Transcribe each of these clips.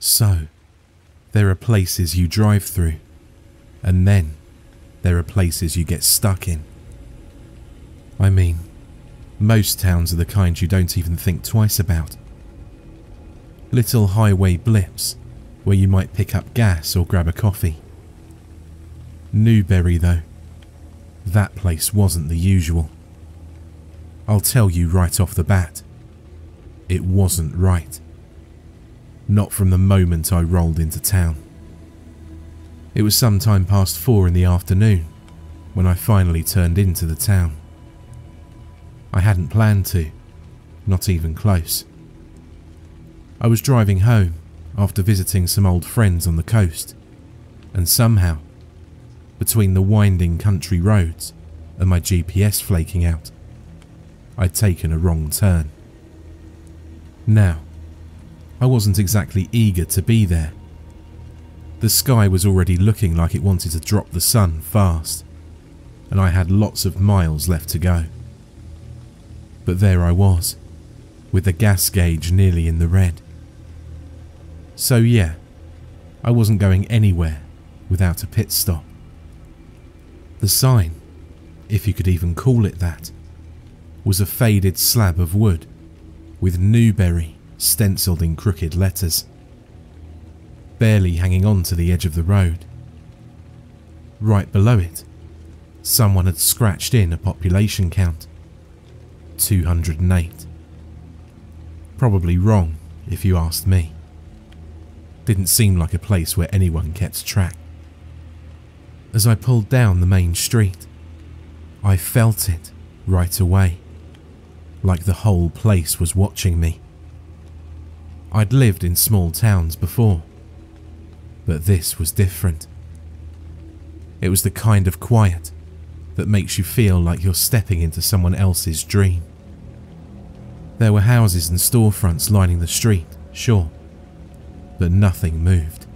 So, there are places you drive through, and then there are places you get stuck in. I mean, most towns are the kind you don't even think twice about. Little highway blips where you might pick up gas or grab a coffee. Newbury, though, that place wasn't the usual. I'll tell you right off the bat, it wasn't right. Not from the moment I rolled into town. It was sometime past 4 in the afternoon when I finally turned into the town. I hadn't planned to, not even close. I was driving home after visiting some old friends on the coast, and somehow, between the winding country roads and my GPS flaking out, I'd taken a wrong turn. Now, I wasn't exactly eager to be there. The sky was already looking like it wanted to drop the sun fast, and I had lots of miles left to go. But there I was, with the gas gauge nearly in the red. So yeah, I wasn't going anywhere without a pit stop. The sign, if you could even call it that, was a faded slab of wood with Newbury stenciled in crooked letters, barely hanging on to the edge of the road. Right below it, someone had scratched in a population count, 208. Probably wrong, if you asked me. Didn't seem like a place where anyone kept track. As I pulled down the main street, I felt it right away, like the whole place was watching me. I'd lived in small towns before, but this was different. It was the kind of quiet that makes you feel like you're stepping into someone else's dream. There were houses and storefronts lining the street, sure, but nothing moved.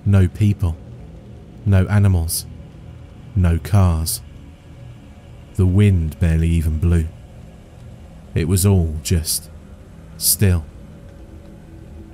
No people, no animals, no cars. The wind barely even blew. It was all just still.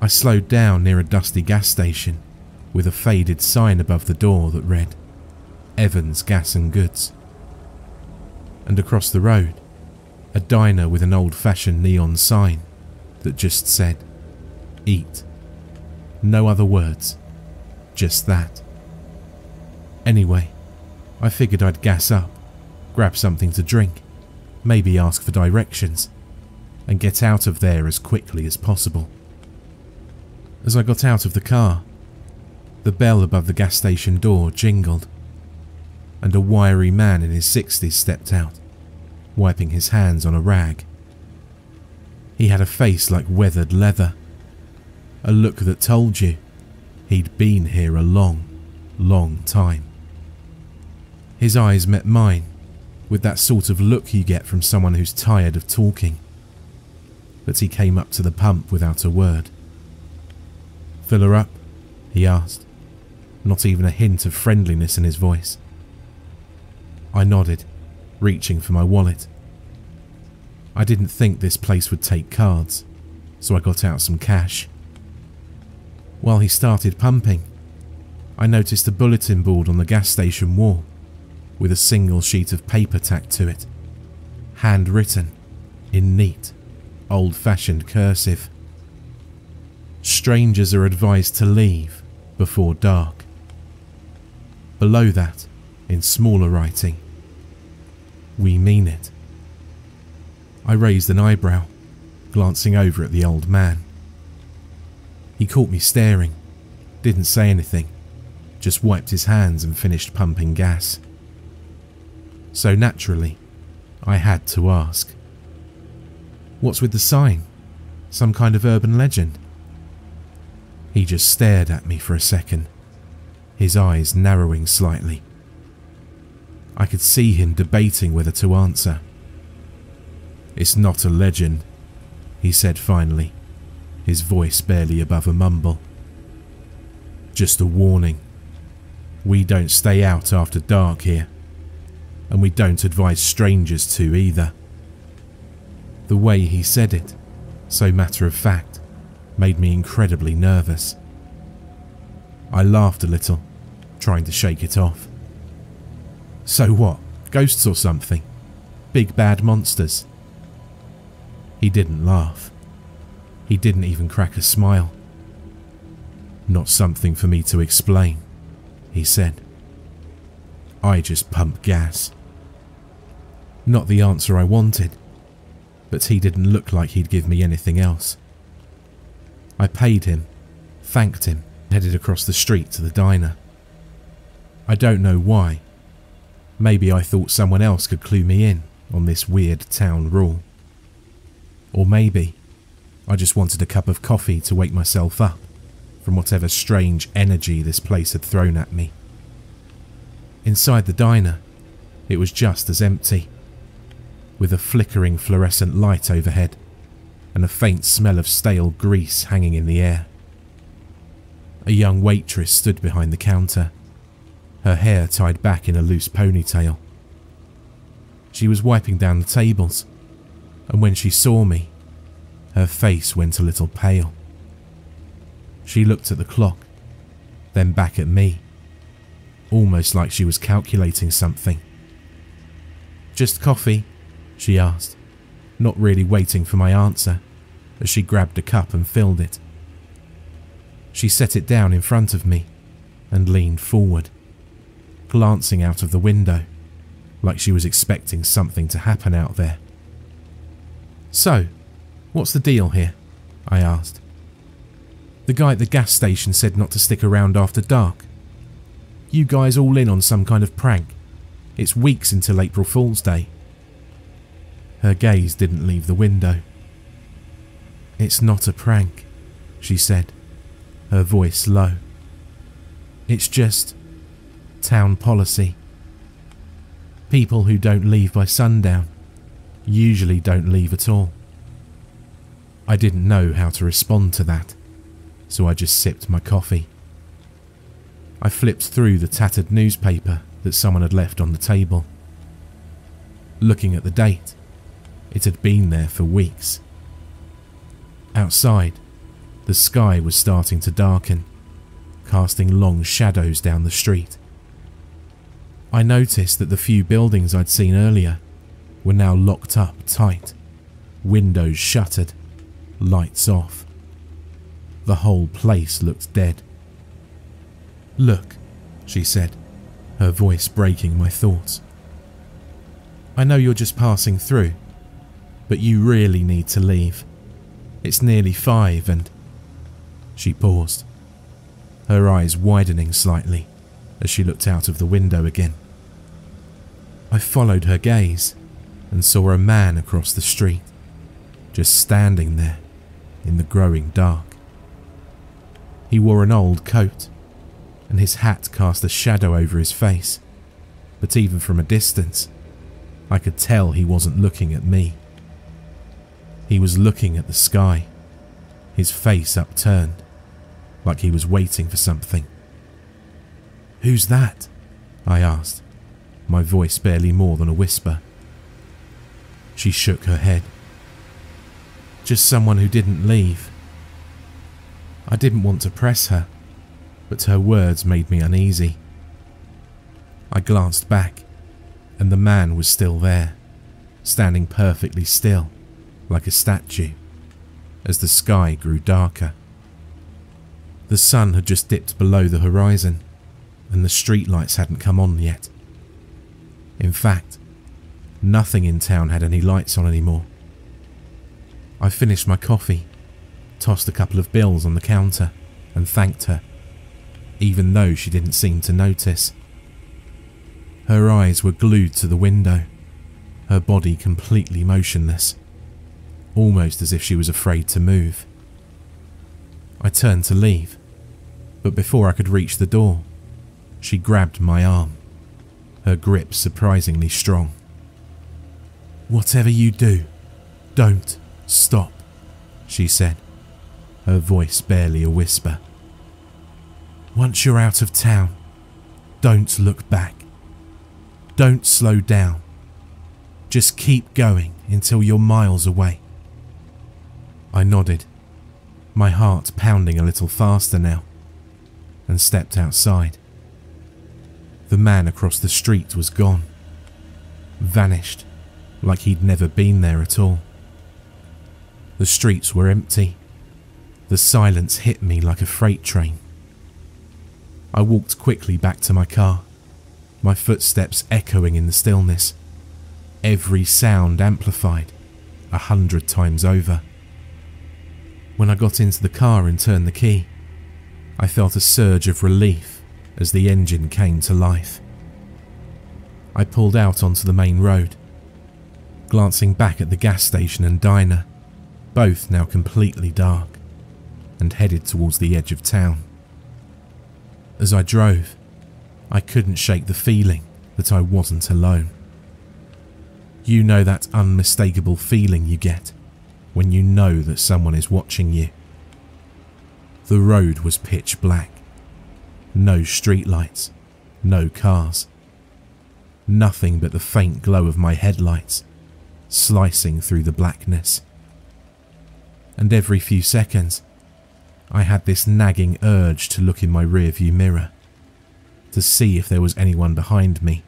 I slowed down near a dusty gas station with a faded sign above the door that read, Evans Gas and Goods. And across the road, a diner with an old-fashioned neon sign that just said, Eat. No other words, just that. Anyway, I figured I'd gas up, grab something to drink, maybe ask for directions, and get out of there as quickly as possible. As I got out of the car, the bell above the gas station door jingled, and a wiry man in his 60s stepped out, wiping his hands on a rag. He had a face like weathered leather, a look that told you he'd been here a long, long time. His eyes met mine with that sort of look you get from someone who's tired of talking, but he came up to the pump without a word. "Fill her up?" he asked, not even a hint of friendliness in his voice. I nodded, reaching for my wallet. I didn't think this place would take cards, so I got out some cash. While he started pumping, I noticed a bulletin board on the gas station wall with a single sheet of paper tacked to it, handwritten in neat, old-fashioned cursive. Strangers are advised to leave before dark. Below that, in smaller writing, we mean it. I raised an eyebrow, glancing over at the old man. He caught me staring, didn't say anything, just wiped his hands and finished pumping gas. So naturally, I had to ask, "What's with the sign? Some kind of urban legend?" He just stared at me for a second, his eyes narrowing slightly. I could see him debating whether to answer. "It's not a legend," he said finally, his voice barely above a mumble. "Just a warning. We don't stay out after dark here, and we don't advise strangers to either." The way he said it, so matter of fact, made me incredibly nervous. I laughed a little, trying to shake it off. So what? Ghosts or something? Big bad monsters? He didn't laugh. He didn't even crack a smile. Not something for me to explain, he said. I just pumped gas. Not the answer I wanted, but he didn't look like he'd give me anything else. I paid him, thanked him, headed across the street to the diner. I don't know why. Maybe I thought someone else could clue me in on this weird town rule. Or maybe I just wanted a cup of coffee to wake myself up from whatever strange energy this place had thrown at me. Inside the diner, it was just as empty, with a flickering fluorescent light overhead and a faint smell of stale grease hanging in the air. A young waitress stood behind the counter, her hair tied back in a loose ponytail. She was wiping down the tables, and when she saw me, her face went a little pale. She looked at the clock, then back at me, almost like she was calculating something. "Just coffee?" she asked, not really waiting for my answer, as she grabbed a cup and filled it. She set it down in front of me and leaned forward, glancing out of the window like she was expecting something to happen out there. "So, what's the deal here?" I asked. "The guy at the gas station said not to stick around after dark. You guys all in on some kind of prank? It's weeks until April Fool's Day." Her gaze didn't leave the window. "It's not a prank," she said, her voice low. "It's just town policy. People who don't leave by sundown usually don't leave at all." I didn't know how to respond to that, so I just sipped my coffee. I flipped through the tattered newspaper that someone had left on the table. Looking at the date, it had been there for weeks. Outside, the sky was starting to darken, casting long shadows down the street. I noticed that the few buildings I'd seen earlier were now locked up tight, windows shuttered, lights off. The whole place looked dead. "Look," she said, her voice breaking my thoughts. "I know you're just passing through, but you really need to leave. It's nearly 5 and..." She paused, her eyes widening slightly as she looked out of the window again. I followed her gaze and saw a man across the street, just standing there in the growing dark. He wore an old coat, and his hat cast a shadow over his face, but even from a distance, I could tell he wasn't looking at me. He was looking at the sky, his face upturned, like he was waiting for something. "Who's that?" I asked, my voice barely more than a whisper. She shook her head. "Just someone who didn't leave." I didn't want to press her, but her words made me uneasy. I glanced back, and the man was still there, standing perfectly still, like a statue, as the sky grew darker. The sun had just dipped below the horizon, and the streetlights hadn't come on yet. In fact, nothing in town had any lights on anymore. I finished my coffee, tossed a couple of bills on the counter, and thanked her, even though she didn't seem to notice. Her eyes were glued to the window, her body completely motionless, almost as if she was afraid to move. I turned to leave, but before I could reach the door, she grabbed my arm, her grip surprisingly strong. "Whatever you do, don't stop," she said, her voice barely a whisper. "Once you're out of town, don't look back. Don't slow down. Just keep going until you're miles away." I nodded. my heart pounding a little faster now, and stepped outside. The man across the street was gone, vanished like he'd never been there at all. The streets were empty. The silence hit me like a freight train. I walked quickly back to my car, my footsteps echoing in the stillness, every sound amplified 100 times over. When I got into the car and turned the key, I felt a surge of relief as the engine came to life. I pulled out onto the main road, glancing back at the gas station and diner, both now completely dark, and headed towards the edge of town. As I drove, I couldn't shake the feeling that I wasn't alone. You know that unmistakable feeling you get when you know that someone is watching you. The road was pitch black. No streetlights, no cars. Nothing but the faint glow of my headlights slicing through the blackness. And every few seconds, I had this nagging urge to look in my rearview mirror, to see if there was anyone behind me.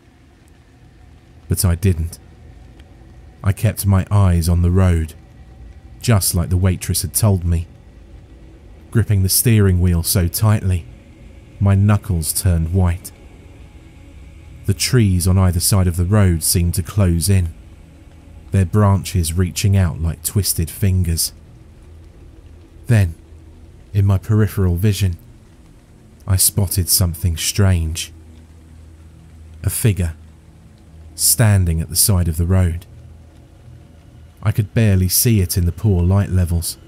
But I didn't. I kept my eyes on the road, just like the waitress had told me, gripping the steering wheel so tightly, my knuckles turned white. The trees on either side of the road seemed to close in, their branches reaching out like twisted fingers. Then, in my peripheral vision, I spotted something strange. A figure, standing at the side of the road. I could barely see it in the poor light levels,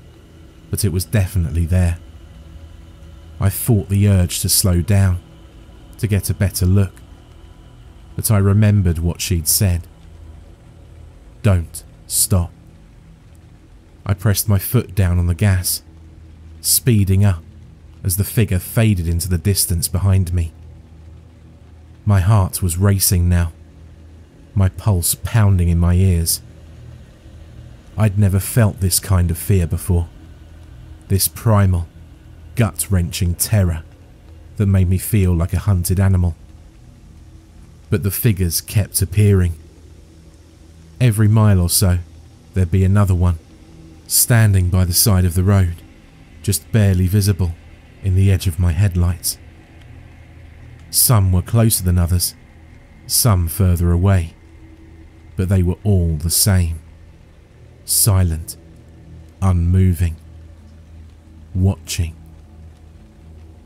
but it was definitely there. I fought the urge to slow down, to get a better look, but I remembered what she'd said. Don't stop. I pressed my foot down on the gas, speeding up as the figure faded into the distance behind me. My heart was racing now, my pulse pounding in my ears. I'd never felt this kind of fear before, this primal, gut-wrenching terror that made me feel like a hunted animal. But the figures kept appearing. Every mile or so, there'd be another one, standing by the side of the road, just barely visible in the edge of my headlights. Some were closer than others, some further away, but they were all the same. Silent, unmoving, watching.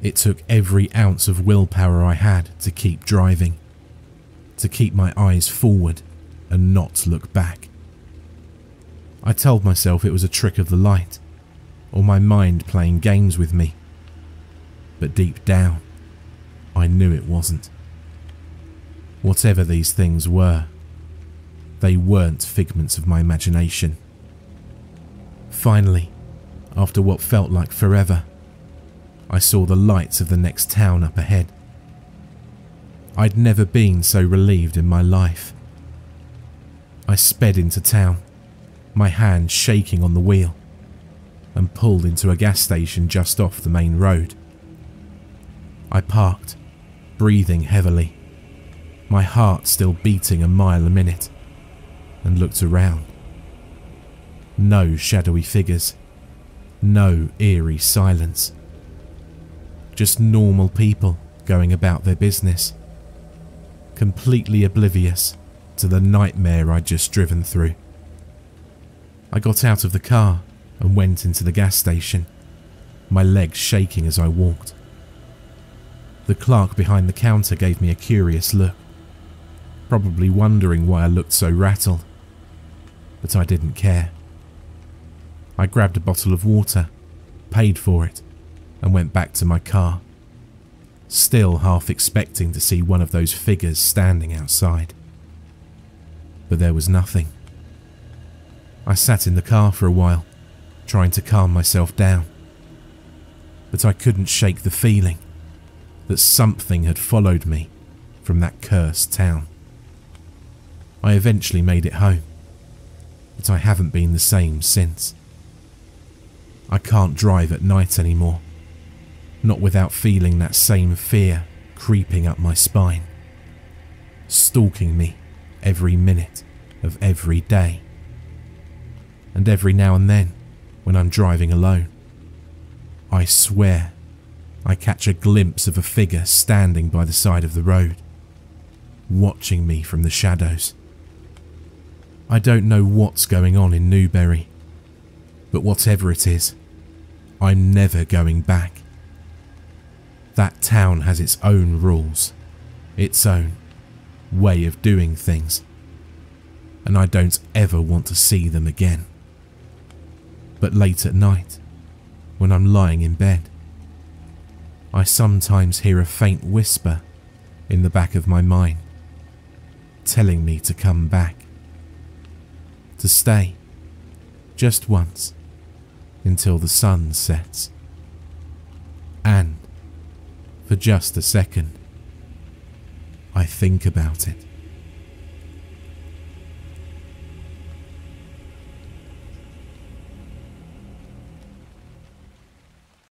It took every ounce of willpower I had to keep driving, to keep my eyes forward and not look back. I told myself it was a trick of the light, or my mind playing games with me. But deep down, I knew it wasn't. Whatever these things were, they weren't figments of my imagination. Finally, after what felt like forever, I saw the lights of the next town up ahead. I'd never been so relieved in my life. I sped into town, my hand shaking on the wheel, and pulled into a gas station just off the main road. I parked, breathing heavily, my heart still beating a mile a minute, and looked around. No shadowy figures, no eerie silence. Just normal people going about their business, completely oblivious to the nightmare I'd just driven through. I got out of the car and went into the gas station, my legs shaking as I walked. The clerk behind the counter gave me a curious look, probably wondering why I looked so rattled, but I didn't care. I grabbed a bottle of water, paid for it, and went back to my car, still half expecting to see one of those figures standing outside. But there was nothing. I sat in the car for a while, trying to calm myself down, but I couldn't shake the feeling that something had followed me from that cursed town. I eventually made it home, but I haven't been the same since. I can't drive at night anymore, not without feeling that same fear creeping up my spine, stalking me every minute of every day. And every now and then, when I'm driving alone, I swear I catch a glimpse of a figure standing by the side of the road, watching me from the shadows. I don't know what's going on in Newbury, but whatever it is, I'm never going back. That town has its own rules, its own way of doing things, and I don't ever want to see them again. But late at night, when I'm lying in bed, I sometimes hear a faint whisper in the back of my mind, telling me to come back, to stay just once until the sun sets. And for just a second, I think about it.